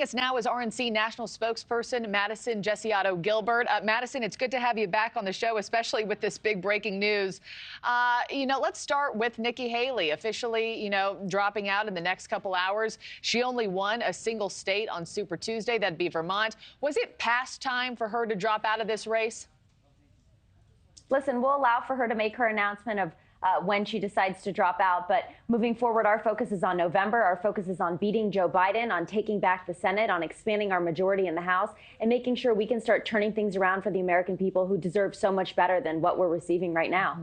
Us now is RNC national spokesperson Madison Gesiotto Gilbert. Madison, it's good to have you back on the show, especially with this big breaking news. Let's start with Nikki Haley officially, dropping out in the next couple hours. She only won a single state on Super Tuesday. That'd be Vermont. Was it past time for her to drop out of this race? Listen, we'll allow for her to make her announcement of when she decides to drop out. But moving forward, our focus is on November. Our focus is on beating Joe Biden, on taking back the Senate, on expanding our majority in the House, and making sure we can start turning things around for the American people who deserve so much better than what we're receiving right now.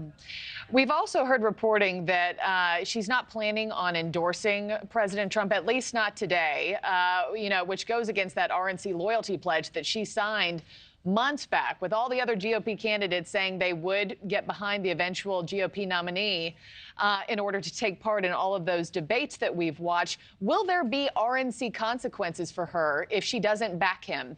We've also heard reporting that she's not planning on endorsing President Trump, at least not today, which goes against that RNC loyalty pledge that she signed months back, with all the other GOP candidates saying they would get behind the eventual GOP nominee in order to take part in all of those debates that we've watched. Will there be RNC consequences for her if she doesn't back him?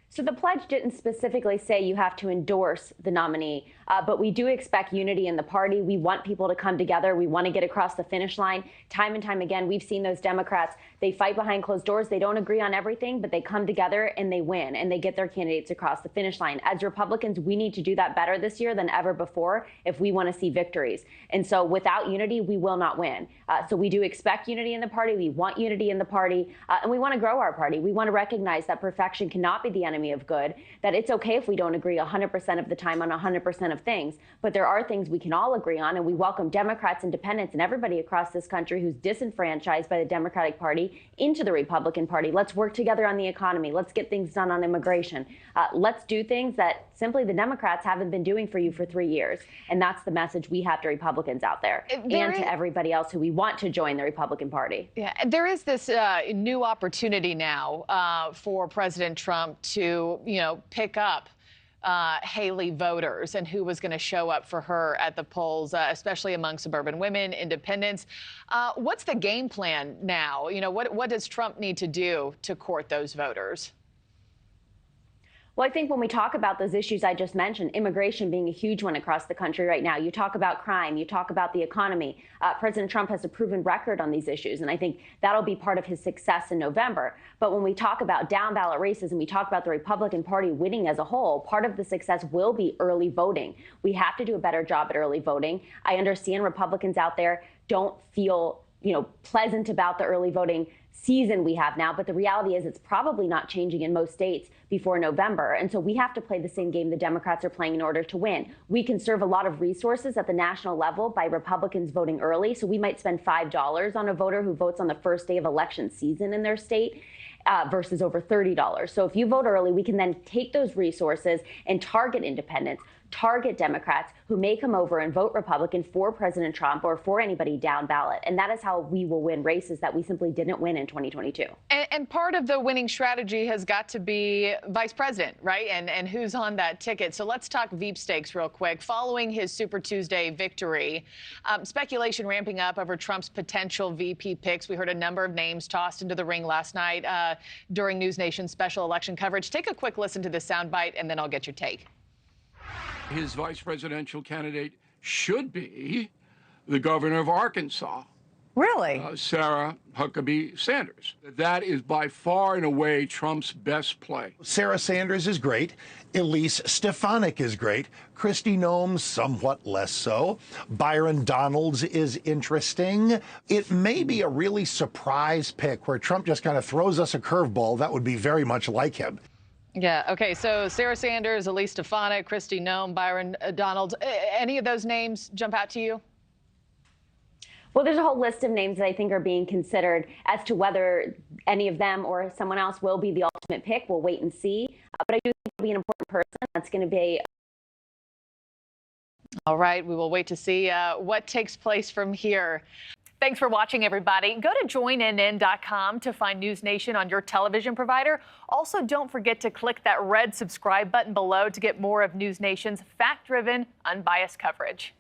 So the pledge didn't specifically say you have to endorse the nominee, but we do expect unity in the party. We want people to come together. We want to get across the finish line. Time and time again, we've seen those Democrats. They fight behind closed doors. They don't agree on everything, but they come together and they win and they get their candidates across the finish line. As Republicans, we need to do that better this year than ever before if we want to see victories. And so without unity, we will not win. So we do expect unity in the party. We want unity in the party, and we want to grow our party. We want to recognize that perfection cannot be the enemy of good, that it's okay if we don't agree 100% of the time on 100% of things, but there are things we can all agree on, and we welcome Democrats, independents, and everybody across this country who's disenfranchised by the Democratic Party into the Republican Party. Let's work together on the economy. Let's get things done on immigration. Let's do things that simply the Democrats haven't been doing for you for 3 years, and that's the message we have to Republicans out there and to everybody else who we want to join the Republican Party. Yeah, there is this new opportunity now for President Trump to pick up Haley voters and who was going to show up for her at the polls, especially among suburban women, independents. What's the game plan now? What does Trump need to do to court those voters? Well, I think when we talk about those issues I just mentioned, immigration being a huge one across the country right now, you talk about crime, you talk about the economy. President Trump has a proven record on these issues, and I think that'll be part of his success in November. But when we talk about down ballot races and we talk about the Republican Party winning as a whole, part of the success will be early voting. We have to do a better job at early voting. I understand Republicans out there don't feel pleasant about the early voting season we have now, but the reality is it's probably not changing in most states before November. And so we have to play the same game the Democrats are playing in order to win. We conserve a lot of resources at the national level by Republicans voting early. So we might spend $5 on a voter who votes on the first day of election season in their state versus over $30. So if you vote early, we can then take those resources and target independents, target Democrats who may come over and vote Republican for President Trump or for anybody down ballot. And that is how we will win races that we simply didn't win in 2022. And part of the winning strategy has got to be vice president, right? And who's on that ticket. So let's talk Veep stakes real quick. Following his Super Tuesday victory, speculation ramping up over Trump's potential VP picks. We heard a number of names tossed into the ring last night during NewsNation's special election coverage. Take a quick listen to this soundbite, and then I'll get your take. His vice presidential candidate should be the governor of Arkansas. Really? Sarah Huckabee Sanders. That is by far and away Trump's best play. Sarah Sanders is great. Elise Stefanik is great. Kristi Noem, somewhat less so. Byron Donald is interesting. It may be a really surprise pick where Trump just kind of throws us a curveball. That would be very much like him. Yeah. OK, so Sarah Sanders, Elise Stefanik, Kristi Noem, Byron Donald. Any of those names jump out to you? Well, there's a whole list of names that I think are being considered. As to whether any of them or someone else will be the ultimate pick, we'll wait and see. But I do think it'll be an important person. That's going to be. All right. We will wait to see what takes place from here. Thanks for watching, everybody. Go to joinnn.com to find NewsNation on your television provider. Also, don't forget to click that red subscribe button below to get more of NewsNation's fact-driven, unbiased coverage.